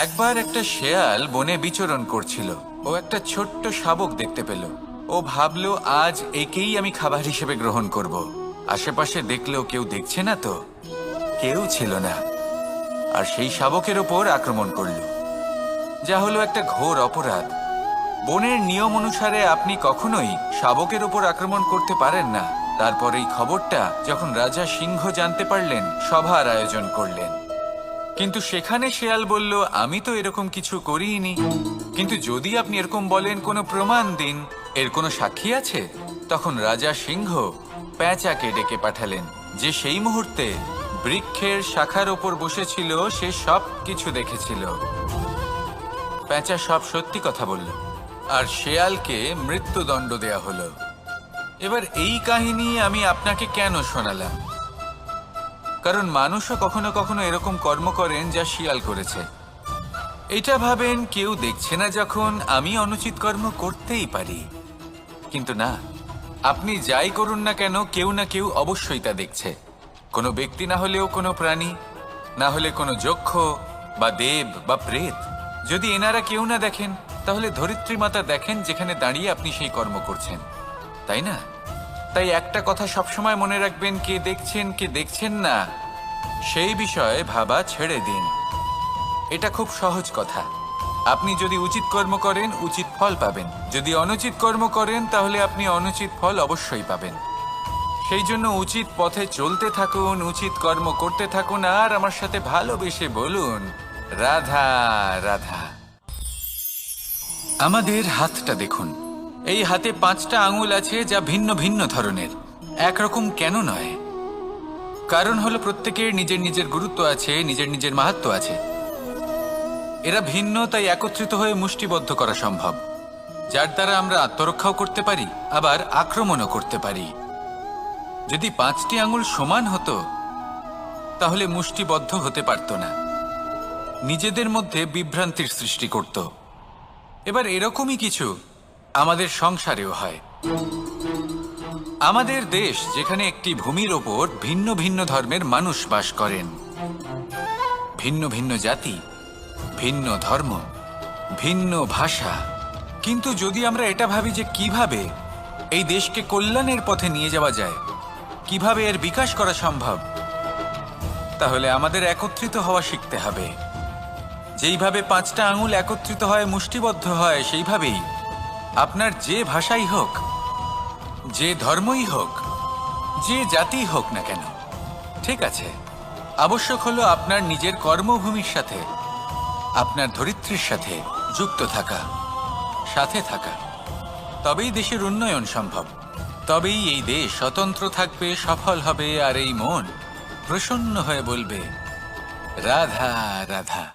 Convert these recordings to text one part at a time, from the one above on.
একবার একটা শেয়াল বনে বিচরণ করছিল। ও একটা ছোট্ট শাবক দেখতে পেল। ও ভাবলো, আজ একেই আমি খাবার হিসেবে গ্রহণ করব। আশেপাশে দেখলেও কেউ দেখছে না তো, কেউ ছিল না। আর সেই শাবকের ওপর আক্রমণ করল, যা হলো একটা ঘোর অপরাধ। বনের নিয়ম অনুসারে আপনি কখনোই শাবকের ওপর আক্রমণ করতে পারেন না। তারপর এই খবরটা যখন রাজা সিংহ জানতে পারলেন, সভার আয়োজন করলেন। কিন্তু সেখানে শেয়াল বলল, আমি তো এরকম কিছু করিনি। কিন্তু যদি আপনি এরকম বলেন, কোনো প্রমাণ দিন, এর কোনো সাক্ষী আছে? তখন রাজা সিংহ পেঁচাকে ডেকে পাঠালেন, যে সেই মুহূর্তে বৃক্ষের শাখার ওপর বসেছিল। সে সব কিছু দেখেছিল। পেঁচা সব সত্যি কথা বলল, আর শেয়ালকে মৃত্যুদণ্ড দেয়া হলো। এবার এই কাহিনী আমি আপনাকে কেন শোনালাম? কারণ মানুষও কখনো কখনো এরকম কর্ম করেন যা শিয়াল করেছে। এটা ভাবেন কেউ দেখছে না, যখন আমি অনুচিত কর্ম করতেই পারি। কিন্তু না, আপনি যাই করুন না কেন, কেউ না কেউ অবশ্যই তা দেখছে। কোনো ব্যক্তি না হলেও কোনো প্রাণী, না হলে কোনো যক্ষ বা দেব বা প্রেত। যদি এনারা কেউ না দেখেন, তাহলে ধরিত্রী মাতা দেখেন, যেখানে দাঁড়িয়ে আপনি সেই কর্ম করছেন, তাই না? তাই একটা কথা সবসময় মনে রাখবেন, কে দেখছেন কে দেখছেন না সেই বিষয়ে ভাবা ছেড়ে দিন। এটা খুব সহজ কথা। আপনি যদি উচিত কর্ম করেন, উচিত ফল পাবেন। যদি অনুচিত কর্ম করেন, তাহলে আপনি অনুচিত ফল অবশ্যই পাবেন। সেই জন্য উচিত পথে চলতে থাকুন, উচিত কর্ম করতে থাকুন, আর আমার সাথে ভালোবেসে বলুন, রাধা রাধা। আমাদের হাতটা দেখুন। এই হাতে 5টা আঙুল আছে, যা ভিন্ন ভিন্ন ধরনের। একরকম কেন নয়? কারণ হলো, প্রত্যেকের নিজের নিজের গুরুত্ব আছে, নিজের নিজের মাহাত্ম্য আছে। এরা ভিন্ন, তাই একত্রিত হয়ে মুষ্টিবদ্ধ করা সম্ভব, যার দ্বারা আমরা আত্মরক্ষাও করতে পারি, আবার আক্রমণও করতে পারি। যদি 5টি আঙুল সমান হতো, তাহলে মুষ্টিবদ্ধ হতে পারত না, নিজেদের মধ্যে বিভ্রান্তির সৃষ্টি করত। এবার এরকমই কিছু আমাদের সংসারেও হয়। আমাদের দেশ, যেখানে একটি ভূমির ওপর ভিন্ন ভিন্ন ধর্মের মানুষ বাস করেন, ভিন্ন ভিন্ন জাতি, ভিন্ন ধর্ম, ভিন্ন ভাষা। কিন্তু যদি আমরা এটা ভাবি যে কিভাবে এই দেশকে কল্যাণের পথে নিয়ে যাওয়া যায়, কিভাবে এর বিকাশ করা সম্ভব, তাহলে আমাদের একত্রিত হওয়া শিখতে হবে। যেইভাবে 5টা আঙুল একত্রিত হয়, মুষ্টিবদ্ধ হয়, সেইভাবেই আপনার যে ভাষাই হোক, যে ধর্মই হোক, যে জাতি হোক না কেন, ঠিক আছে, আবশ্যক হলো আপনার নিজের কর্মভূমির সাথে, আপনার ধরিত্রীর সাথে যুক্ত থাকা, সাথে থাকা। তবেই দেশের উন্নয়ন সম্ভব। তবেই এই দেশ স্বতন্ত্র থাকবে, সফল হবে, আর এই মন প্রসন্ন হয়ে বলবে, রাধা রাধা।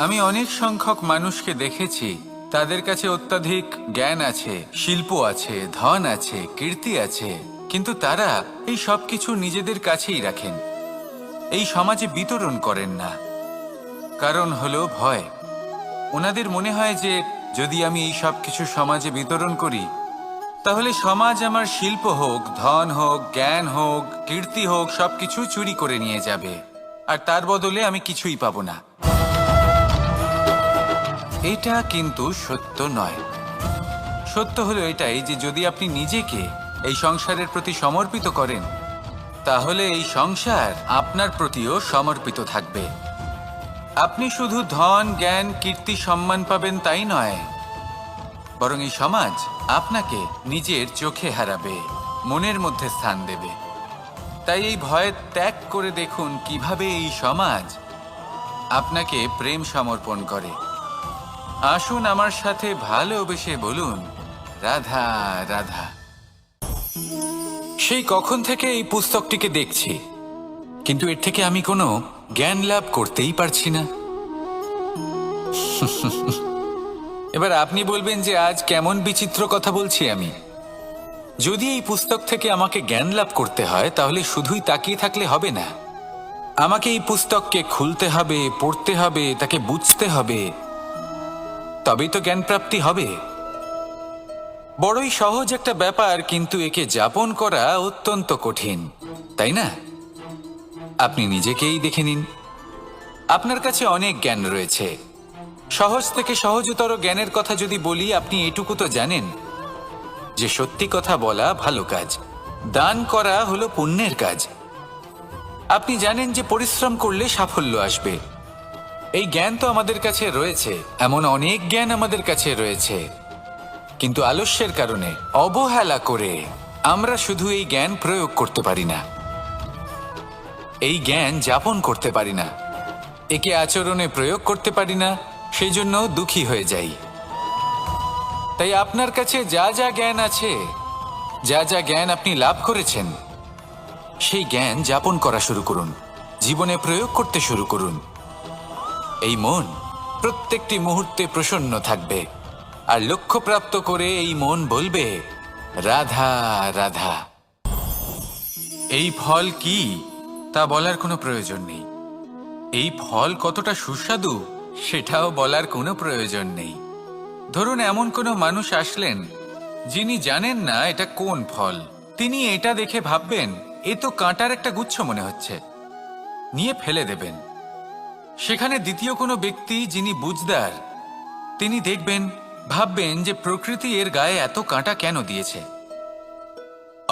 আমি অনেক সংখ্যক মানুষকে দেখেছি, তাদের কাছে অত্যাধিক জ্ঞান আছে, শিল্প আছে, ধন আছে, কীর্তি আছে, কিন্তু তারা এই সব কিছু নিজেদের কাছেই রাখেন, এই সমাজে বিতরণ করেন না। কারণ হলো ভয়। ওনাদের মনে হয় যে যদি আমি এই সব কিছু সমাজে বিতরণ করি, তাহলে সমাজ আমার শিল্প হোক, ধন হোক, জ্ঞান হোক, কীর্তি হোক, সবকিছু চুরি করে নিয়ে যাবে, আর তার বদলে আমি কিছুই পাবো না। এটা কিন্তু সত্য নয়। সত্য হলো এটাই যে যদি আপনি নিজেকে এই সংসারের প্রতি সমর্পিত করেন, তাহলে এই সংসার আপনার প্রতিও সমর্পিত থাকবে। আপনি শুধু ধন, জ্ঞান, কীর্তি, সম্মান পাবেন তাই নয়, বরং এই সমাজ আপনাকে নিজের চোখে হারাবে, মনের মধ্যে স্থান দেবে। তাই এই ভয় ত্যাগ করে দেখুন কিভাবে এই সমাজ আপনাকে প্রেম সমর্পণ করে। আসুন আমার সাথে ভালোবেসে বলুন, রাধা রাধা। সেই কখন থেকে এই পুস্তকটিকে দেখছি, কিন্তু এর থেকে আমি কোনো জ্ঞান লাভ করতেই পারছি না। এবার আপনি বলবেন যে আজ কেমন বিচিত্র কথা বলছি আমি। যদি এই পুস্তক থেকে আমাকে জ্ঞান লাভ করতে হয়, তাহলে শুধুই তাকিয়ে থাকলে হবে না। আমাকে এই পুস্তককে খুলতে হবে, পড়তে হবে, তাকে বুঝতে হবে, তবেই তো জ্ঞান প্রাপ্তি হবে। বড়ই সহজ একটা ব্যাপার, কিন্তু একে যাপন করা অত্যন্ত কঠিন, তাই না? আপনি নিজেকেই দেখে নিন। আপনার কাছে অনেক জ্ঞান রয়েছে। সহজ থেকে সহজতর জ্ঞানের কথা যদি বলি, আপনি এটুকু তো জানেন যে সত্যি কথা বলা ভালো কাজ, দান করা হলো পুণ্যের কাজ। আপনি জানেন যে পরিশ্রম করলে সাফল্য আসবে। এই জ্ঞান তো আমাদের কাছে রয়েছে, এমন অনেক জ্ঞান আমাদের কাছে রয়েছে, কিন্তু আলস্যের কারণে, অবহেলা করে আমরা শুধু এই জ্ঞান প্রয়োগ করতে পারি না, এই জ্ঞান যাপন করতে পারি না, একে আচরণে প্রয়োগ করতে পারি না, সেই জন্য দুঃখী হয়ে যাই। তাই আপনার কাছে যা যা জ্ঞান আছে, যা যা জ্ঞান আপনি লাভ করেছেন, সেই জ্ঞান যাপন করা শুরু করুন, জীবনে প্রয়োগ করতে শুরু করুন। এই মন প্রত্যেকটি মুহূর্তে প্রসন্ন থাকবে, আর লক্ষ্যপ্রাপ্ত করে এই মন বলবে, রাধা রাধা। এই ফল কি তা বলার কোনো প্রয়োজন নেই, এই ফল কতটা সুস্বাদু সেটাও বলার কোনো প্রয়োজন নেই। ধরুন এমন কোনো মানুষ আসলেন যিনি জানেন না এটা কোন ফল, তিনি এটা দেখে ভাববেন এ তো কাঁটার একটা গুচ্ছ মনে হচ্ছে, নিয়ে ফেলে দেবেন। সেখানে দ্বিতীয় কোনো ব্যক্তি যিনি বুঝদার, তিনি দেখবেন, ভাববেন যে প্রকৃতি এর গায়ে এত কাঁটা কেন দিয়েছে,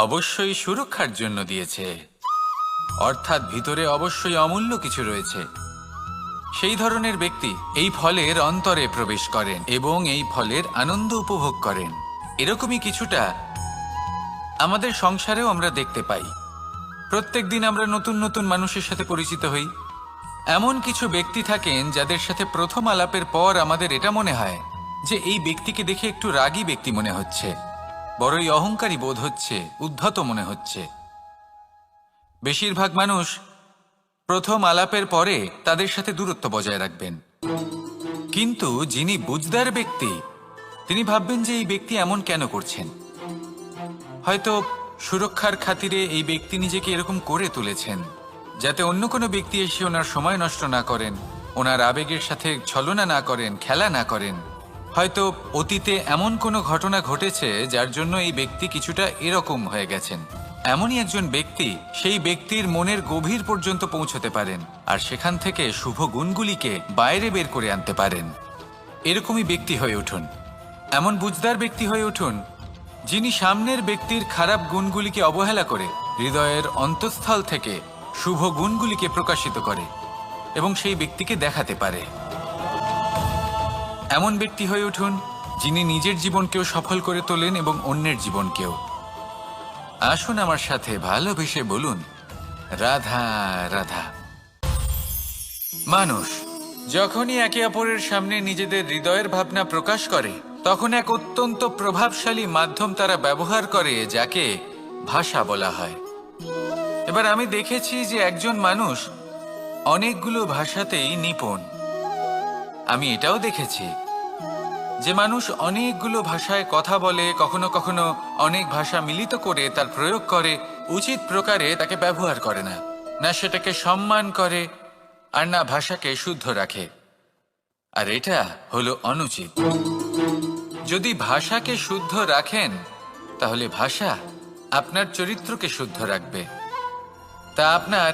অবশ্যই সুরক্ষার জন্য দিয়েছে, অর্থাৎ ভিতরে অবশ্যই অমূল্য কিছু রয়েছে। সেই ধরনের ব্যক্তি এই ফলের অন্তরে প্রবেশ করেন এবং এই ফলের আনন্দ উপভোগ করেন। এরকমই কিছুটা আমাদের সংসারেও আমরা দেখতে পাই। প্রত্যেক দিন আমরা নতুন নতুন মানুষের সাথে পরিচিত হই। এমন কিছু ব্যক্তি থাকেন যাদের সাথে প্রথম আলাপের পর আমাদের এটা মনে হয় যে এই ব্যক্তিকে দেখে একটু রাগী ব্যক্তি মনে হচ্ছে, বড়ই অহংকারী বোধ হচ্ছে, উদ্ধত মনে হচ্ছে। বেশিরভাগ মানুষ প্রথম আলাপের পরে তাদের সাথে দূরত্ব বজায় রাখবেন, কিন্তু যিনি বুঝদার ব্যক্তি তিনি ভাববেন যে এই ব্যক্তি এমন কেন করছেন, হয়তো সুরক্ষার খাতিরে এই ব্যক্তি নিজেকে এরকম করে তুলেছেন যাতে অন্য কোনো ব্যক্তি এসে ওনার সময় নষ্ট না করেন, ওনার আবেগের সাথে ছলনা না করেন, খেলা না করেন। হয়তো অতীতে এমন কোনো ঘটনা ঘটেছে যার জন্য এই ব্যক্তি কিছুটা এরকম হয়ে গেছেন। এমনই একজন ব্যক্তি সেই ব্যক্তির মনের গভীর পর্যন্ত পৌঁছতে পারেন আর সেখান থেকে শুভ গুণগুলিকে বাইরে বের করে আনতে পারেন। এরকমই ব্যক্তি হয়ে উঠুন, এমন বুঝদার ব্যক্তি হয়ে উঠুন যিনি সামনের ব্যক্তির খারাপ গুণগুলিকে অবহেলা করে হৃদয়ের অন্তঃস্থল থেকে শুভ গুণগুলিকে প্রকাশিত করে এবং সেই ব্যক্তিকে দেখাতে পারে। এমন ব্যক্তি হয়ে উঠুন যিনি নিজের জীবনকেও সফল করে তোলেন এবং অন্যের জীবনকেও। আসুন আমার সাথে ভালোবেসে বলুন, রাধা রাধা। মানুষ যখনই একে অপরের সামনে নিজেদের হৃদয়ের ভাবনা প্রকাশ করে তখন এক অত্যন্ত প্রভাবশালী মাধ্যম তারা ব্যবহার করে যাকে ভাষা বলা হয়। এবার আমি দেখেছি যে একজন মানুষ অনেকগুলো ভাষাতেই নিপুণ। আমি এটাও দেখেছি যে মানুষ অনেকগুলো ভাষায় কথা বলে, কখনো কখনো অনেক ভাষা মিলিত করে তার প্রয়োগ করে, উচিত প্রকারে তাকে ব্যবহার করে না, না সেটাকে সম্মান করে আর না ভাষাকে শুদ্ধ রাখে। আর এটা হলো অনুচিত। যদি ভাষাকে শুদ্ধ রাখেন তাহলে ভাষা আপনার চরিত্রকে শুদ্ধ রাখবে, তা আপনার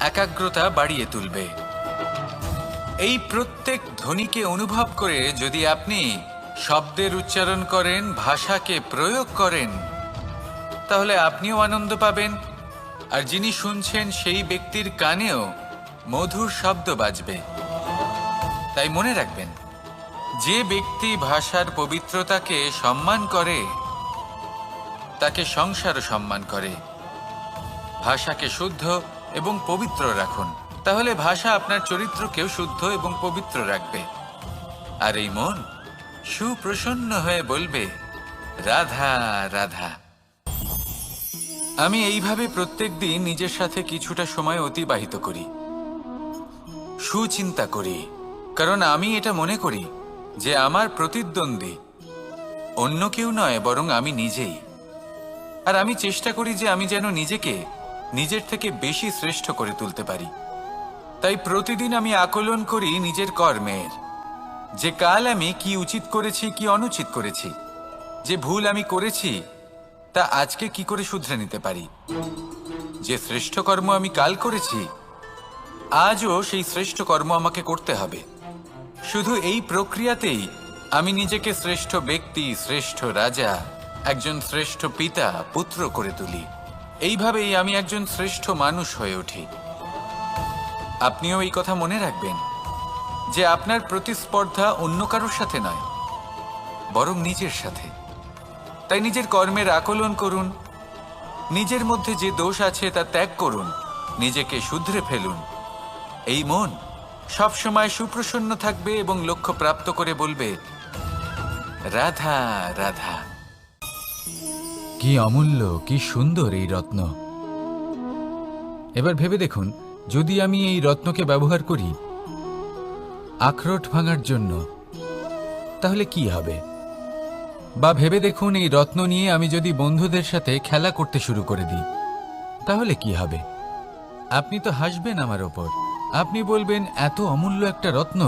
একাগ্রতা বাড়িয়ে তুলবে। এই প্রত্যেক ধ্বনিকে অনুভব করে যদি আপনি শব্দের উচ্চারণ করেন, ভাষাকে প্রয়োগ করেন, তাহলে আপনিও আনন্দ পাবেন আর যিনি শুনছেন সেই ব্যক্তির কানেও মধুর শব্দ বাজবে। তাই মনে রাখবেন, যে ব্যক্তি ভাষার পবিত্রতাকে সম্মান করে তাকে সংসারও সম্মান করে। ভাষাকে শুদ্ধ এবং পবিত্র রাখুন, তাহলে ভাষা আপনার চরিত্রকেও শুদ্ধ এবং পবিত্র রাখবে। আর এই মন সুপ্রসন্ন হয়ে বলবে, রাধা রাধা। আমি এইভাবে প্রত্যেক দিন নিজের সাথে কিছুটা সময় অতিবাহিত করি, সুচিন্তা করি, কারণ আমি এটা মনে করি যে আমার প্রতিদ্বন্দ্বী অন্য কেউ নয় বরং আমি নিজেই। আর আমি চেষ্টা করি যে আমি যেন নিজেকে নিজের থেকে বেশি শ্রেষ্ঠ করে তুলতে পারি। তাই প্রতিদিন আমি আকলন করি নিজের কর্মের, যে কাল আমি কি উচিত করেছি, কি অনুচিত করেছি, যে ভুল আমি করেছি তা আজকে কি করে শুধরে নিতে পারি, যে শ্রেষ্ঠ কর্ম আমি কাল করেছি আজও সেই শ্রেষ্ঠ কর্ম আমাকে করতে হবে। শুধু এই প্রক্রিয়াতেই আমি নিজেকে শ্রেষ্ঠ ব্যক্তি, শ্রেষ্ঠ রাজা, একজন শ্রেষ্ঠ পিতা, পুত্র করে তুলি। এইভাবেই আমি একজন শ্রেষ্ঠ মানুষ হয়ে উঠি। আপনিও এই কথা মনে রাখবেন যে আপনার প্রতিস্পর্ধা অন্য কারোর সাথে নয়, বরং নিজের সাথে। তাই নিজের কর্মের আকলন করুন, নিজের মধ্যে যে দোষ আছে তা ত্যাগ করুন, নিজেকে শুধরে ফেলুন। এই মন সবসময় সুপ্রসন্ন থাকবে এবং লক্ষ্য প্রাপ্ত করে বলবে, রাধা রাধা। কি অমূল্য, কি সুন্দর এই রত্ন। এবার ভেবে দেখুন, যদি আমি এই রত্নকে ব্যবহার করি আখরোট ভাঙার জন্য, তাহলে কি হবে? বা ভেবে দেখুন, এই রত্ন নিয়ে আমি যদি বন্ধুদের সাথে খেলা করতে শুরু করে দিই, তাহলে কি হবে? আপনি তো হাসবেন আমার ওপর। আপনি বলবেন, এত অমূল্য একটা রত্ন,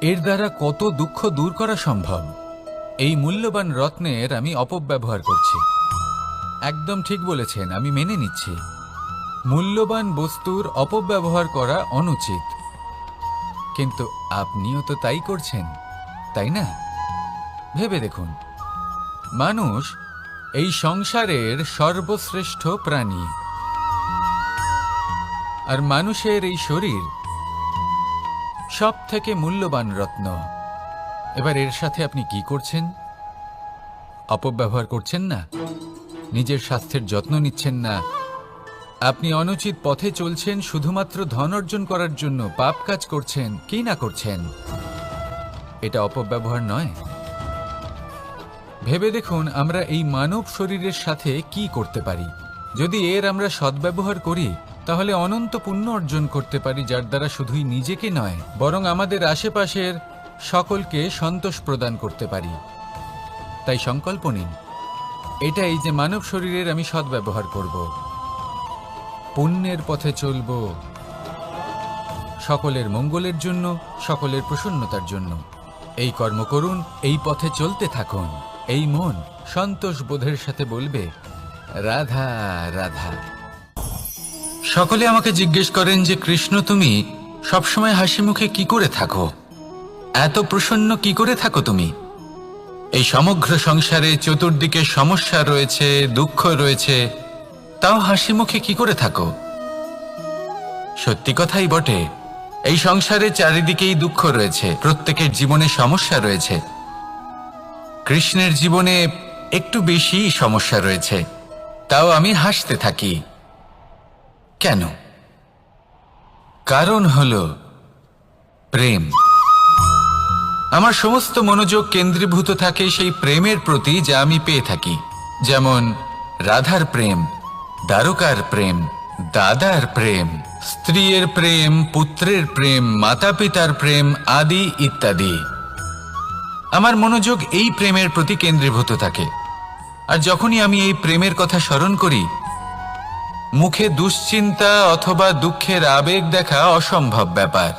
এর দ্বারা কত দুঃখ দূর করা সম্ভব। এই মূল্যবান রত্নের আমি অপব্যবহার করছি। একদম ঠিক বলেছেন, আমি মেনে নিচ্ছি। মূল্যবান বস্তুর অপব্যবহার করা অনুচিত। কিন্তু আপনিও তো তাই করছেন, তাই না? ভেবে দেখুন, মানুষ এই সংসারের সর্বশ্রেষ্ঠ প্রাণী, আর মানুষের এই শরীর সব থেকে মূল্যবান রত্ন। এবার এর সাথে আপনি কি করছেন? অপব্যবহার করছেন না, নিজের স্বাস্থ্যের যত্ন নিচ্ছেন না, আপনি অনুচিত পথে চলছেন শুধুমাত্র ধন অর্জন করার জন্য, পাপ কাজ করছেন। কি না করছেন? এটা অপব্যবহার নয়? ভেবে দেখুন, আমরা এই মানব শরীরের সাথে কি করতে পারি। যদি এর আমরা সদ্ব্যবহার করি, তাহলে অনন্ত পুণ্য অর্জন করতে পারি, যার দ্বারা শুধুই নিজেকে নয়, বরং আমাদের আশেপাশের সকলকে সন্তোষ প্রদান করতে পারি। তাই সংকল্প নিন, এটাই যে মানব শরীরের আমি সদ্ব্যবহার করব, পুণ্যের পথে চলব, সকলের মঙ্গলের জন্য, সকলের প্রসন্নতার জন্য। এই কর্ম করুন, এই পথে চলতে থাকুন। এই মন সন্তোষ বোধের সাথে বলবে, রাধা রাধা। সকলে আমাকে জিজ্ঞেস করেন যে, কৃষ্ণ, তুমি সবসময় হাসি মুখে কি করে থাকো? এত প্রসন্ন কি করে থাকো তুমি? এই সমগ্র সংসারে চতুর্দিকে সমস্যা রয়েছে, দুঃখ রয়েছে, তাও হাসি মুখে কি করে থাকো? সত্যি কথাই বটে, এই সংসারে চারিদিকেই দুঃখ রয়েছে, প্রত্যেকের জীবনে সমস্যা রয়েছে। কৃষ্ণের জীবনে একটু বেশি সমস্যা রয়েছে, তাও আমি হাসতে থাকি। কেন? কারণ হলো প্রেম। আমার সমস্ত মনোযোগ কেন্দ্রীভূত থাকে সেই প্রেমের প্রতি যা আমি পেয়ে থাকি। যেমন রাধার প্রেম, দ্বারকার প্রেম, দাদার প্রেম, স্ত্রীর প্রেম, পুত্রের প্রেম, মাতা পিতার প্রেম আদি ইত্যাদি। আমার মনোযোগ এই প্রেমের প্রতি কেন্দ্রীভূত থাকে। আর যখনই আমি এই প্রেমের কথা স্মরণ করি, মুখে দুশ্চিন্তা অথবা দুঃখের আবেগ দেখা অসম্ভব ব্যাপার।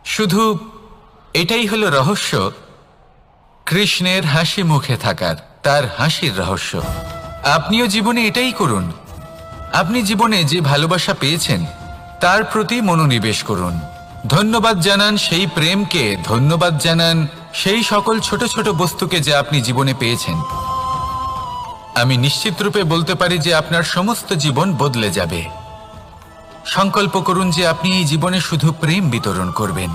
শুধু এটাই হলো রহস্য কৃষ্ণের হাসি মুখে থাকার, তার হাসির রহস্য। আপনিও জীবনে এটাই করুন। আপনি জীবনে যে ভালোবাসা পেয়েছেন তার প্রতি মনোনিবেশ করুন। ধন্যবাদ জানান সেই প্রেমকে, ধন্যবাদ জানান সেই সকল ছোট ছোট বস্তুকে যা আপনি জীবনে পেয়েছেন। আমি নিশ্চিত রূপে বলতে পারি যে আপনার সমস্ত জীবন বদলে যাবে। সংকল্প করুন যে আপনি এই জীবনে শুধু প্রেম বিতরণ করবেন।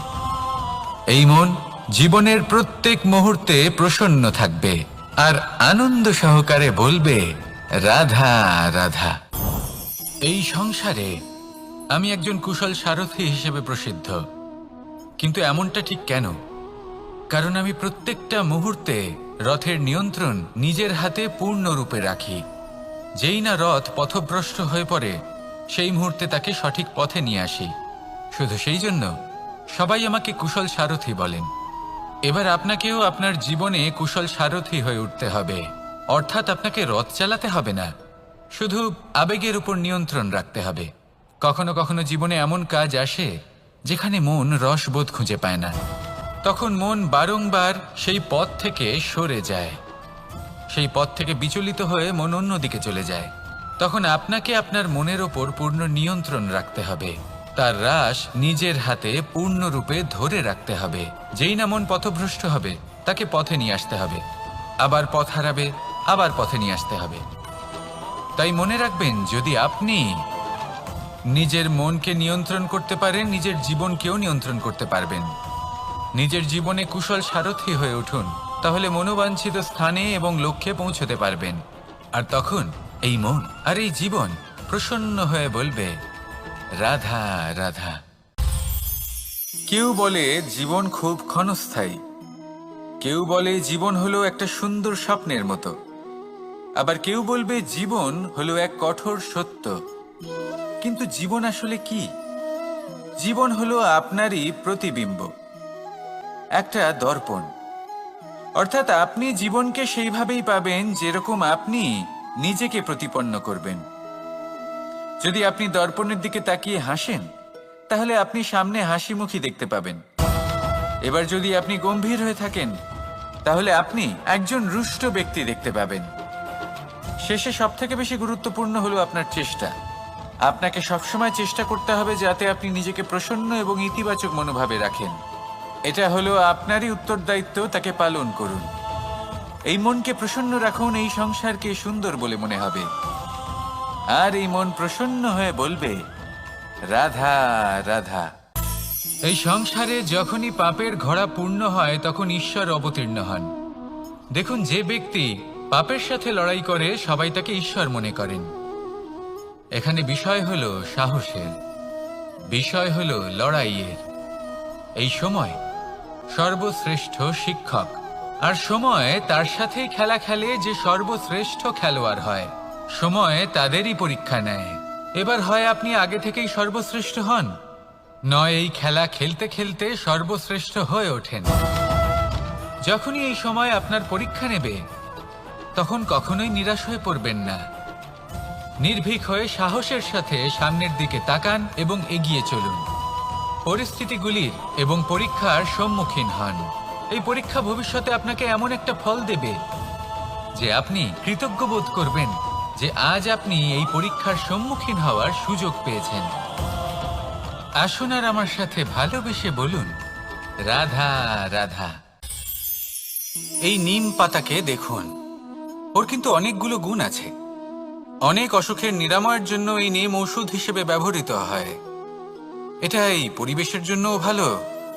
এই মন জীবনের প্রত্যেক মুহূর্তে প্রসন্ন থাকবে আর আনন্দ সহকারে বলবে, রাধা রাধা। এই সংসারে আমি একজন কুশল সারথি হিসেবে প্রসিদ্ধ। কিন্তু এমনটা ঠিক কেন? কারণ আমি প্রত্যেকটা মুহূর্তে রথের নিয়ন্ত্রণ নিজের হাতে পূর্ণরূপে রাখি। যেই না রথ পথভ্রষ্ট হয়ে পড়ে, সেই মুহূর্তে তাকে সঠিক পথে নিয়ে আসি। শুধু সেই জন্য সবাই আমাকে কুশল সারথি বলেন। এবার আপনাকেও আপনার জীবনে কুশল সারথি হয়ে উঠতে হবে। অর্থাৎ আপনাকে রথ চালাতে হবে না, শুধু আবেগের উপর নিয়ন্ত্রণ রাখতে হবে। কখনো কখনো জীবনে এমন কাজ আসে যেখানে মন রসবোধ খুঁজে পায় না। তখন মন বারংবার সেই পথ থেকে সরে যায়, সেই পথ থেকে বিচলিত হয়ে মন অন্যদিকে চলে যায়। তখন আপনাকে আপনার মনের ওপর পূর্ণ নিয়ন্ত্রণ রাখতে হবে। তার রাশ নিজের হাতে পূর্ণরূপে ধরে রাখতে হবে। যেই না মন পথভ্রষ্ট হবে তাকে পথে নিয়ে আসতে হবে, আবার পথ হারাবে, আবার পথে নিয়ে আসতে হবে। তাই মনে রাখবেন, যদি আপনি নিজের মনকে নিয়ন্ত্রণ করতে পারেন, নিজের জীবনকেও নিয়ন্ত্রণ করতে পারবেন। নিজের জীবনে কুশল সারথি হয়ে উঠুন, তাহলে মনোবাঞ্ছিত স্থানে এবং লক্ষ্যে পৌঁছতে পারবেন। আর তখন এই মন আর এই জীবন প্রসন্ন হয়ে বলবে, রাধা রাধা। কেউ বলে জীবন খুব ক্ষণস্থায়ী, কেউ বলে জীবন হলো একটা সুন্দর স্বপ্নের মতো, আবার কেউ বলবে জীবন হলো এক কঠোর সত্য। কিন্তু জীবন আসলে কি? জীবন হলো আপনারই প্রতিবিম্ব, একটা দর্পণ। অর্থাৎ আপনি জীবনকে সেইভাবেই পাবেন যেরকম আপনি নিজেকে প্রতিপন্ন করবেন। যদি আপনি দর্পণের দিকে তাকিয়ে হাসেন, তাহলে আপনি সামনে হাসি মুখী দেখতে পাবেন। এবার যদি আপনি গম্ভীর হয়ে থাকেন, তাহলে আপনি একজন রুষ্ট ব্যক্তি দেখতে পাবেন। শেষে সবথেকে বেশি গুরুত্বপূর্ণ হলো আপনার চেষ্টা। আপনাকে সবসময় চেষ্টা করতে হবে যাতে আপনি নিজেকে প্রসন্ন এবং ইতিবাচক মনোভাবে রাখেন। এটা হলো আপনারই উত্তরদায়িত্ব, তাকে পালন করুন। এই মনকে প্রসন্ন রাখুন, এই সংসারকে সুন্দর বলে মনে হবে। আর এই মন প্রসন্ন হয়ে বলবে, রাধা রাধা। এই সংসারে যখনই পাপের ঘোড়া পূর্ণ হয়, তখন ঈশ্বর অবতীর্ণ হন। দেখুন, যে ব্যক্তি পাপের সাথে লড়াই করে সবাই তাকে ঈশ্বর মনে করেন। এখানে বিষয় হলো সাহসের, বিষয় হলো লড়াইয়ের। এই সময় সর্বশ্রেষ্ঠ শিক্ষক, আর সময় তার সাথেই খেলা খেলে যে সর্বশ্রেষ্ঠ খেলোয়াড় হয়। সময় তাদেরই পরীক্ষা নেয়। এবার হয় আপনি আগে থেকেই সর্বশ্রেষ্ঠ হন, নয় এই খেলা খেলতে খেলতে সর্বশ্রেষ্ঠ হয়ে ওঠেন। যখনই এই সময় আপনার পরীক্ষা নেবে, তখন কখনোই নিরাশ হয়ে পড়বেন না। নির্ভীক হয়ে সাহসের সাথে সামনের দিকে তাকান এবং এগিয়ে চলুন। পরিস্থিতিগুলির এবং পরীক্ষার সম্মুখীন হন। এই পরীক্ষা ভবিষ্যতে আপনাকে এমন একটা ফল দেবে যে আপনি কৃতজ্ঞ বোধ করবেন যে আজ আপনি এই পরীক্ষার সম্মুখীন হওয়ার সুযোগ পেয়েছেন। আসুন আর আমার সাথে ভালোবেসে বলুন, রাধা রাধা। এই নিম পাতাকে দেখুন, ওর কিন্তু অনেকগুলো গুণ আছে। অনেক অসুখের নিরাময়ের জন্য এই নিম ঔষধ হিসেবে ব্যবহৃত হয়। এটা এই পরিবেশের জন্যও ভালো,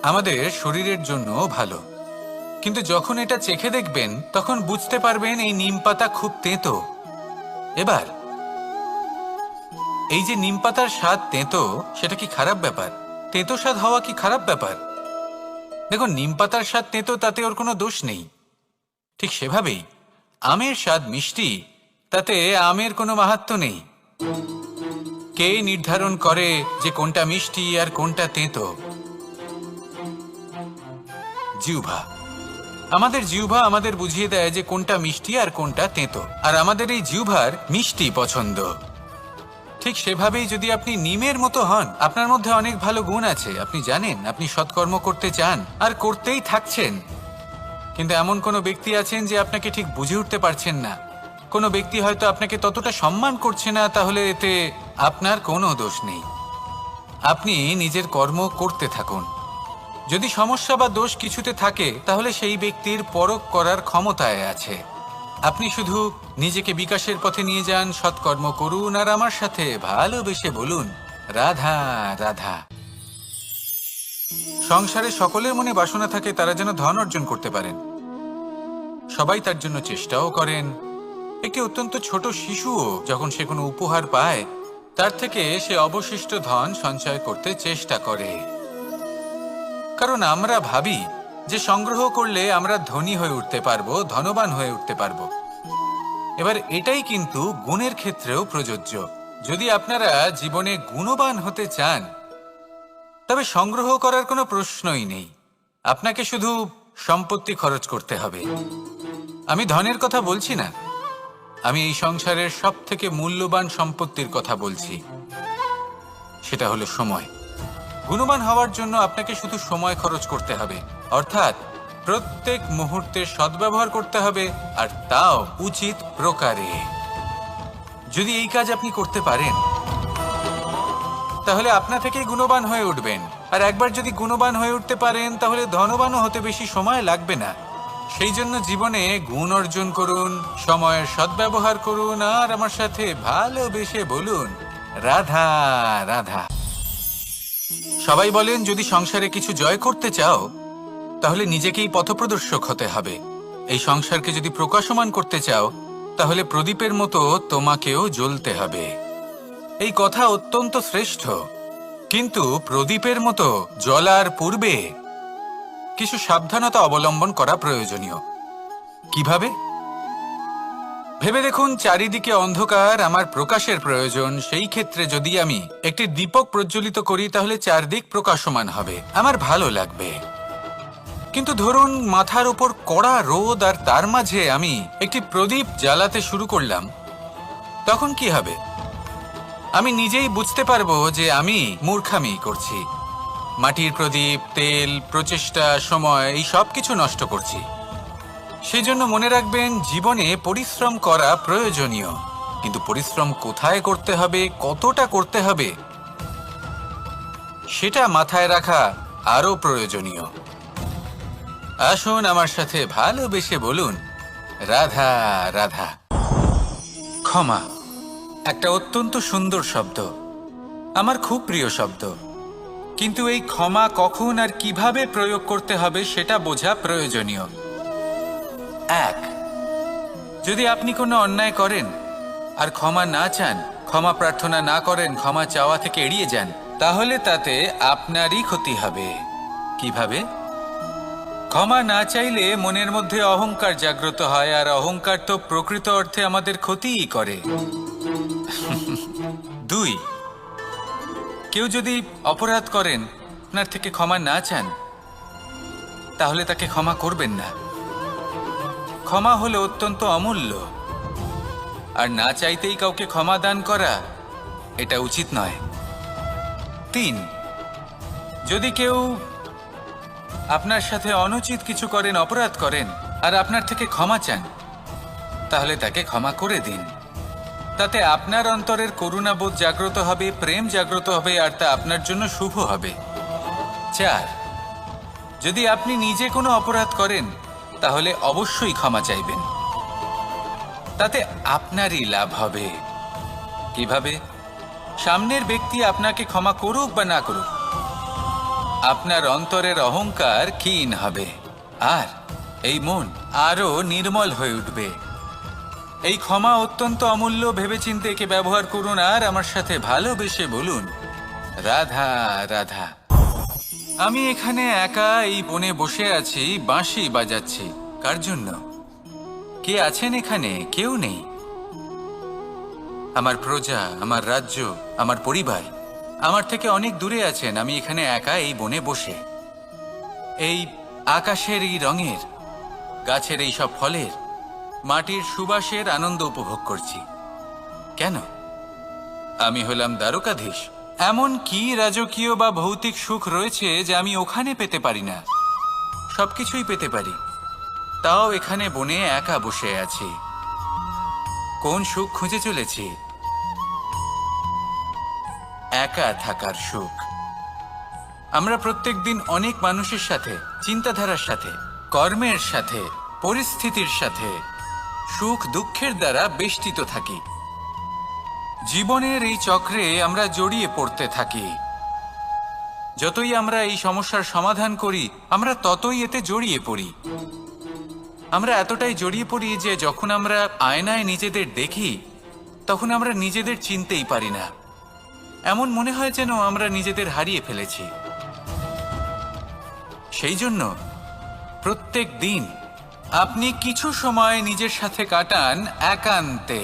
আমাদের শরীরের জন্যও ভালো। কিন্তু যখন এটা চেখে দেখবেন, তখন বুঝতে পারবেন এই নিম পাতা খুব তেঁতো। এবার এই যে নিম পাতার স্বাদ তেঁতো, সেটা কি খারাপ ব্যাপার? তেঁতো স্বাদ হওয়া কি খারাপ ব্যাপার? দেখুন, নিম পাতার স্বাদ তেঁতো, তাতে ওর কোনো দোষ নেই। ঠিক সেভাবেই আমের স্বাদ মিষ্টি, তাতে আমের কোনো মাহাত্ম্য নেই। কে নির্ধারণ করে যে কোনটা মিষ্টি আর কোনটা তেঁতো? জিহ্বা। আমাদের জিহ্বা আমাদের বুঝিয়ে দেয় যে কোনটা মিষ্টি আর কোনটা তেঁতো, আর আমাদের এই জিহ্বার মিষ্টি পছন্দ। ঠিক সেভাবেই যদি আপনি নিমের মতো হন, আপনার মধ্যে অনেক ভালো গুণ আছে, আপনি জানেন, আপনি সৎকর্ম করতে চান আর করতেই থাকছেন। কিন্তু এমন কোনো ব্যক্তি আছেন যে আপনাকে ঠিক বুঝে উঠতে পারছেন না। কোনো ব্যক্তি হয়তো আপনাকে ততটা সম্মান করছে না, তাহলে এতে আপনার কোনো দোষ নেই। আপনি নিজের কর্ম করতে থাকুন। যদি সমস্যা বা দোষ কিছুতে থাকে, তাহলে সেই ব্যক্তির পরখ করার ক্ষমতায় আছে। আপনি শুধু নিজেকে বিকাশের পথে নিয়ে যান, সৎকর্ম করুন, আর আমার সাথে ভালোবেসে বলুন, রাধা রাধা। সংসারে সকলের মনে বাসনা থাকে তারা যেন ধন অর্জন করতে পারেন। সবাই তার জন্য চেষ্টাও করেন। একটি অত্যন্ত ছোট শিশুও যখন সে কোনো উপহার পায়, তার থেকে সে অবশিষ্ট ধন সঞ্চয় করতে চেষ্টা করে। কারণ আমরা ভাবি যে সংগ্রহ করলে আমরা ধনী হয়ে উঠতে পারবো, ধনবান হয়ে উঠতে পারবো। এবার এটাই কিন্তু গুণের ক্ষেত্রেও প্রযোজ্য। যদি আপনারা জীবনে গুণবান হতে চান, তবে সংগ্রহ করার কোনো প্রশ্নই নেই। আপনাকে শুধু সম্পত্তি খরচ করতে হবে। আমি ধনের কথা বলছি না, আমি এই সংসারের সবথেকে মূল্যবান সম্পত্তির কথা বলছি। সেটা হলো সময়। গুণবান হওয়ার জন্য আপনাকে শুধু সময় খরচ করতে হবে, অর্থাৎ প্রত্যেক মুহূর্তের সদ্ব্যবহার করতে হবে, আর তাও উচিত প্রকারে। যদি এই কাজ আপনি করতে পারেন, তাহলে আপনা থেকেই গুণবান হয়ে উঠবেন। আর একবার যদি গুণবান হয়ে উঠতে পারেন তাহলে ধনবানও হতে বেশি সময় লাগবে না। সেই জন্য জীবনে গুণ অর্জন করুন, সময়ের সদ্ব্যবহার করুন, আর আমার সাথে ভালোবেসে বলুন, রাধা রাধা। সবাই বলেন যদি সংসারে কিছু জয় করতে চাও তাহলে নিজেকেই পথপ্রদর্শক হতে হবে। এই সংসারকে যদি প্রকাশমান করতে চাও তাহলে প্রদীপের মতো তোমাকেও জ্বলতে হবে। এই কথা অত্যন্ত শ্রেষ্ঠ, কিন্তু প্রদীপের মতো জ্বলার পূর্বে কিছু সাবধানতা অবলম্বন করা প্রয়োজনীয়। কিভাবে? ভেবে দেখুন, চারিদিকে অন্ধকার, আমার প্রকাশের প্রয়োজন। সেই ক্ষেত্রে যদি আমি একটি দীপক প্রজ্বলিত করি তাহলে চারদিক প্রকাশমান হবে, আমার ভালো লাগবে। কিন্তু ধরুন মাথার উপর কড়া রোদ আর তার মাঝে আমি একটি প্রদীপ জ্বালাতে শুরু করলাম, তখন কি হবে? আমি নিজেই বুঝতে পারবো যে আমি মূর্খামি করছি। মাটির প্রদীপ, তেল, প্রচেষ্টা, সময়, এই সব কিছু নষ্ট করছি। সেই জন্য মনে রাখবেন, জীবনে পরিশ্রম করা প্রয়োজনীয়, কিন্তু পরিশ্রম কোথায় করতে হবে, কতটা করতে হবে, সেটা মাথায় রাখা আরো প্রয়োজনীয়। আসুন আমার সাথে ভালোবেসে বলুন, রাধা রাধা। ক্ষমা একটা অত্যন্ত সুন্দর শব্দ, আমার খুব প্রিয় শব্দ, কিন্তু এই ক্ষমা কখন আর কিভাবে প্রয়োগ করতে হবে সেটা বোঝা প্রয়োজনীয়। এক, যদি আপনি কোনো অন্যায় করেন আর ক্ষমা না চান, ক্ষমা প্রার্থনা না করেন, ক্ষমা চাওয়া থেকে এড়িয়ে যান, তাহলে তাতে আপনারই ক্ষতি হবে। কিভাবে? ক্ষমা না চাইলে মনের মধ্যে অহংকার জাগ্রত হয়, আর অহংকার তো প্রকৃত অর্থে আমাদের ক্ষতিই করে। দুই, কেউ যদি অপরাধ করেন, আপনার থেকে ক্ষমা না চান, তাহলে তাকে ক্ষমা করবেন না। ক্ষমা হলো অত্যন্ত অমূল্য, আর না চাইতেই কাউকে ক্ষমা দান করা এটা উচিত নয়। তিন, যদি কেউ আপনার সাথে অনুচিত কিছু করেন, অপরাধ করেন, আর আপনার থেকে ক্ষমা চান, তাহলে তাকে ক্ষমা করে দিন। তাতে আপনার অন্তরের করুণাবোধ জাগ্রত হবে, প্রেম জাগ্রত হবে, আর তা আপনার জন্য শুভ হবে। চার, যদি আপনি নিজে কোনো অপরাধ করেন তাহলে অবশ্যই ক্ষমা চাইবেন, তাতে আপনারই লাভ হবে। কিভাবে? সামনের ব্যক্তি আপনাকে ক্ষমা করুক বা না করুক, আপনার অন্তরের অহংকার ক্ষীণ হবে, আর এই মন আরো নির্মল হয়ে উঠবে। এই ক্ষমা অত্যন্ত অমূল্য, ভেবেচিন্তে একে ব্যবহার করুন, আর আমার সাথে ভালোবেসে বলুন, রাধা রাধা। আমি এখানে একা এই বনে বসে আছি, বাঁশি বাজাচ্ছি। কার জন্য? কে আছেন এখানে? কেউ নেই। আমার প্রজা, আমার রাজ্য, আমার পরিবার আমার থেকে অনেক দূরে আছেন। আমি এখানে একা এই বনে বসে এই আকাশের এই রঙের, গাছের এই সব ফলের, মাটির সুবাসের আনন্দ উপভোগ করছি। কেন? আমি হলাম দ্বারকাধীশ। এমন কি রাজকীয় বা ভৌতিক সুখ রয়েছে যে আমি ওখানে পেতে পারি না? সবকিছুই পেতে পারি, তাও এখানে বনে একা বসে আছি। কোন সুখ খুঁজে চলেছি? একা থাকার সুখ। আমরা প্রত্যেক দিন অনেক মানুষের সাথে, চিন্তাধারার সাথে, কর্মের সাথে, পরিস্থিতির সাথে, সুখ দুঃখের দ্বারা বেষ্টিত থাকি। জীবনের এই চক্রে আমরা জড়িয়ে পড়তে থাকি। যতই আমরা এই সমস্যার সমাধান করি, আমরা ততই এতে জড়িয়ে পড়ি। আমরা এতটাই জড়িয়ে পড়ি যে যখন আমরা আয়নায় নিজেদের দেখি তখন আমরা নিজেদের চিনতেই পারি না। এমন মনে হয় যেন আমরা নিজেদের হারিয়ে ফেলেছি। সেই জন্য প্রত্যেক দিন আপনি কিছু সময় নিজের সাথে কাটান একান্তে।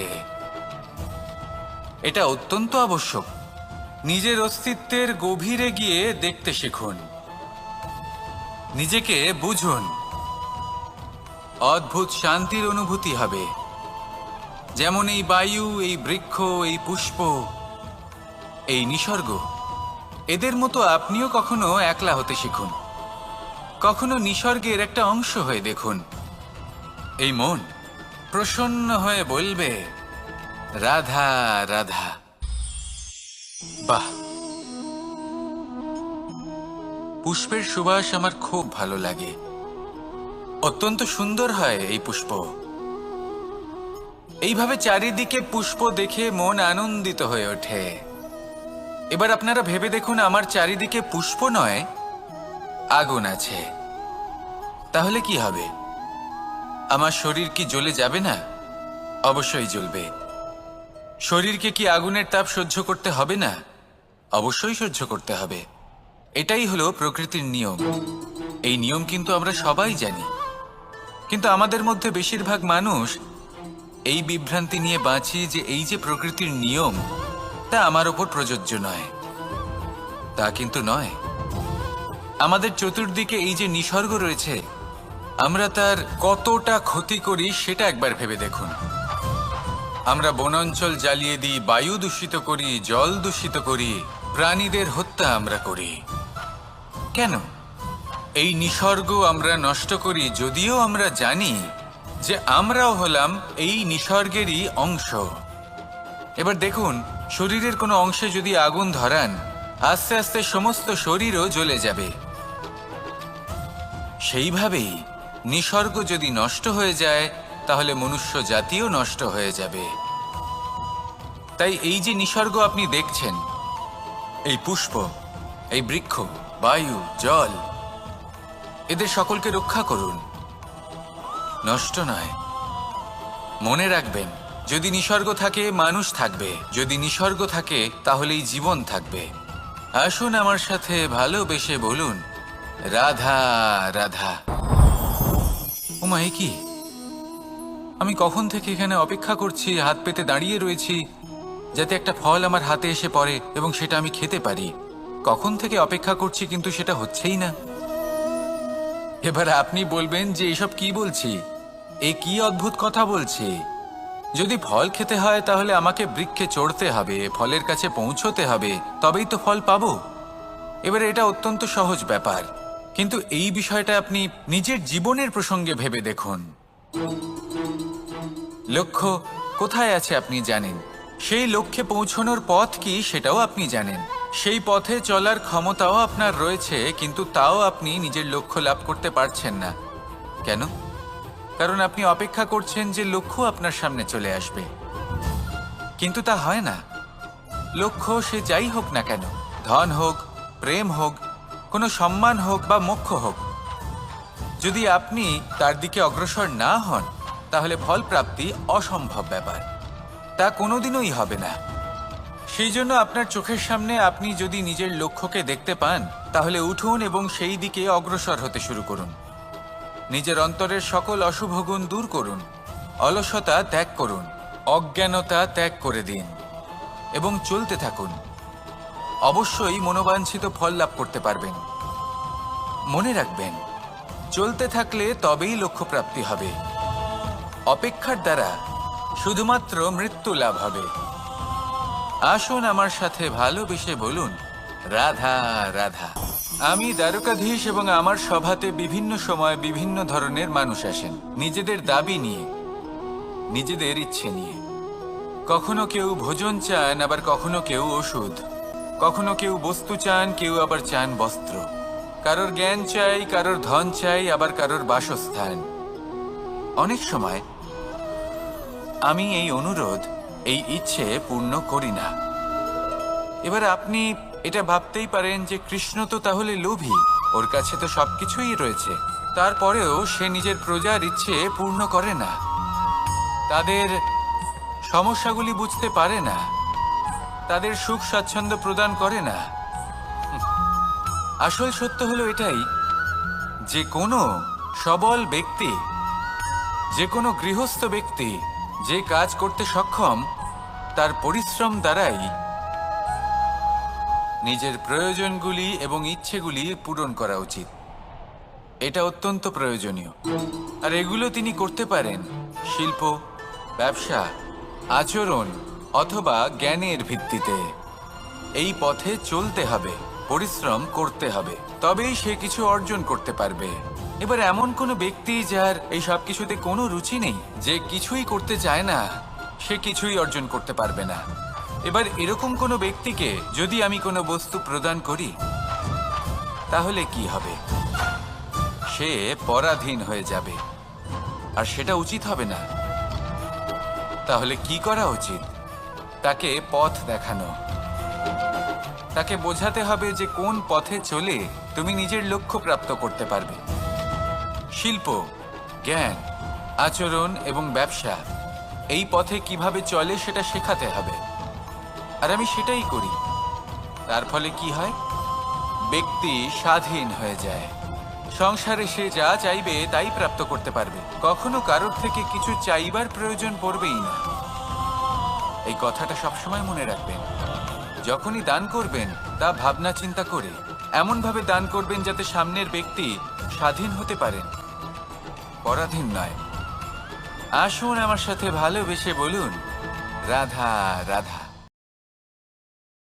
এটা অত্যন্ত আবশ্যক। নিজের অস্তিত্বের গভীরে গিয়ে দেখতে শিখুন, নিজেকে বুঝুন। অদ্ভুত শান্তির অনুভূতি হবে। যেমন এই বায়ু, এই বৃক্ষ, এই পুষ্প, এই নিসর্গ, এদের মতো আপনিও কখনো একলা হতে শিখুন। কখনো নিসর্গের একটা অংশ হয়ে দেখুন। এই মন প্রসন্ন হয়ে বলবে, রাধা রাধা। বাহ, পুষ্পের সুবাস আমার খুব ভালো লাগে। অত্যন্ত সুন্দর হয় এই পুষ্প। এইভাবে চারিদিকে পুষ্প দেখে মন আনন্দিত হয়ে ওঠে। এবার আপনারা ভেবে দেখুন, আমার চারিদিকে পুষ্প নয়, আগুন আছে। তাহলে কি হবে? আমার শরীর কি জ্বলে যাবে না? অবশ্যই জ্বলবে। শরীরকে কি আগুনের তাপ সহ্য করতে হবে না? অবশ্যই সহ্য করতে হবে। এটাই হলো প্রকৃতির নিয়ম। এই নিয়ম কিন্তু আমরা সবাই জানি, কিন্তু আমাদের মধ্যে বেশিরভাগ মানুষ এই বিভ্রান্তি নিয়ে বাঁচি যে এই যে প্রকৃতির নিয়ম, তা আমার ওপর প্রযোজ্য নয়। তা কিন্তু নয়। আমাদের চতুর্দিকে এই যে নিসর্গ রয়েছে, আমরা তার কতটা ক্ষতি করি সেটা একবার ভেবে দেখুন। আমরা বনাঞ্চল জ্বালিয়ে দিই, বায়ু দূষিত করি, জল দূষিত করি, প্রাণীদের হত্যা আমরা করি। কেন? এই নিসর্গ আমরা নষ্ট করি, যদিও আমরা জানি যে আমরাও হলাম এই নিসর্গেরই অংশ। এবার দেখুন, শরীরের কোনো অংশে যদি আগুন ধরান, আস্তে আস্তে সমস্ত শরীরও জ্বলে যাবে। সেইভাবেই নিসর্গ যদি নষ্ট হয়ে যায়, তাহলে মনুষ্য জাতিও নষ্ট হয়ে যাবে। তাই এই যে নিসর্গ আপনি দেখছেন, এই পুষ্প, এই বৃক্ষ, বায়ু, জল, এদের সকলকে রক্ষা করুন, নষ্ট নয়। মনে রাখবেন, যদি নিসর্গ থাকে মানুষ থাকবে, যদি নিসর্গ থাকে তাহলেই জীবন থাকবে। আসুন আমার সাথে ভালোবেসে বলুন, রাধা রাধা। ওমা, এ কি? আমি কখন থেকে এখানে অপেক্ষা করছি, হাত পেতে দাঁড়িয়ে রয়েছি যাতে একটা ফল আমার হাতে এসে পড়ে এবং সেটা আমি খেতে পারি। কখন থেকে অপেক্ষা করছি, কিন্তু সেটা হচ্ছেই না। এবার আপনি বলবেন যে এসব কি বলছি, এ কি অদ্ভুত কথা বলছি। যদি ফল খেতে হয় তাহলে আমাকে বৃক্ষে চড়তে হবে, ফলের কাছে পৌঁছতে হবে, তবেই তো ফল পাবো। এবারে এটা অত্যন্ত সহজ ব্যাপার, কিন্তু এই বিষয়টা আপনি নিজের জীবনের প্রসঙ্গে ভেবে দেখুন। লক্ষ্য কোথায় আছে আপনি জানেন, সেই লক্ষ্যে পৌঁছানোর পথ কি সেটাও আপনি জানেন, সেই পথে চলার ক্ষমতাও আপনার রয়েছে, কিন্তু তাও আপনি নিজের লক্ষ্য লাভ করতে পারছেন না। কেন? কারণ আপনি অপেক্ষা করছেন যে লক্ষ্য আপনার সামনে চলে আসবে, কিন্তু তা হয় না। লক্ষ্য সে যাই হোক না কেন, ধন হোক, প্রেম হোক, কোনো সম্মান হোক বা মোক্ষ হোক, যদি আপনি তার দিকে অগ্রসর না হন, তাহলে ফল প্রাপ্তি অসম্ভব ব্যাপার, তা কোনোদিনই হবে না। সেই জন্য আপনার চোখের সামনে আপনি যদি নিজের লক্ষ্যকে দেখতে পান, তাহলে উঠুন এবং সেই দিকে অগ্রসর হতে শুরু করুন। নিজের অন্তরের সকল অশুভ গুণ দূর করুন, অলসতা ত্যাগ করুন, অজ্ঞানতা ত্যাগ করে দিন এবং চলতে থাকুন। অবশ্যই মনোবাঞ্ছিত ফল লাভ করতে পারবেন। মনে রাখবেন, চলতে থাকলে তবেই লক্ষ্য প্রাপ্তি হবে। অপেক্ষার দ্বারা শুধুমাত্র মৃত্যু লাভ হবে। আসুন আমার সাথে ভালোবেসে বলুন, রাধা রাধা। আমি দ্বারকাধীশ এবং আমার সভাতে বিভিন্ন সময় বিভিন্ন ধরনের মানুষ আসেন, নিজেদের দাবি নিয়ে, নিজেদের ইচ্ছে নিয়ে। কখনো কেউ ভোজন চান, আবার কখনো কেউ ওষুধ, কখনো কেউ বস্তু চান, কেউ আবার চান বস্ত্র। কারোর জ্ঞান চাই, কারোর ধন চাই, আবার কারোর বাসস্থান। অনেক সময় আমি এই অনুরোধ, এই ইচ্ছে পূর্ণ করি না। এবার আপনি এটা ভাবতেই পারেন যে কৃষ্ণ তো তাহলে লোভী, ওর কাছে তো সবকিছুই রয়েছে, তারপরেও সে নিজের প্রজার ইচ্ছে পূর্ণ করে না, তাদের সমস্যাগুলি বুঝতে পারে না, তাদের সুখ স্বাচ্ছন্দ্য প্রদান করে না। আসল সত্য হলো এটাই যে কোনো সবল ব্যক্তি, যে কোনো গৃহস্থ ব্যক্তি যে কাজ করতে সক্ষম, তার পরিশ্রম দ্বারাই নিজের প্রয়োজনগুলি এবং ইচ্ছেগুলি পূরণ করা উচিত। এটা অত্যন্ত প্রয়োজনীয়, আর এগুলো তিনি করতে পারেন শিল্প, ব্যবসা, আচরণ অথবা জ্ঞানের ভিত্তিতে। এই পথে চলতে হবে, পরিশ্রম করতে হবে, তবেই সে কিছু অর্জন করতে পারবে। এবার এমন কোনো ব্যক্তি যার এই সব কিছুতে কোনো রুচি নেই, যে কিছুই করতে চায় না, সে কিছুই অর্জন করতে পারবে না। এবার এরকম কোনো ব্যক্তিকে যদি আমি কোনো বস্তু প্রদান করি, তাহলে কি হবে? সে পরাধীন হয়ে যাবে, আর সেটা উচিত হবে না। তাহলে কি করা উচিত? তাকে পথ দেখানো। তাকে বোঝাতে হবে যে কোন পথে চলে তুমি নিজের লক্ষ্য প্রাপ্ত করতে পারবে। শিল্প, জ্ঞান, আচরণ এবং ব্যবসা এই পথে কিভাবে চলে সেটা শেখাতে হবে। আর আমি সেটাই করি। তার ফলে কি হয়? ব্যক্তি স্বাধীন হয়ে যায়। সংসারে সে যা চাইবে তাই প্রাপ্ত করতে পারবে। কখনো কারোর থেকে কিছু চাইবার প্রয়োজন পড়বেই না। এই কথাটা সবসময় মনে রাখবেন। যখনই দান করবেন তা ভাবনা চিন্তা করে এমনভাবে দান করবেন যাতে সামনের ব্যক্তি স্বাধীন হতে পারেন, পরাধীন নয়। আসুন আমার সাথে ভালোবেসে বলুন, রাধা রাধা।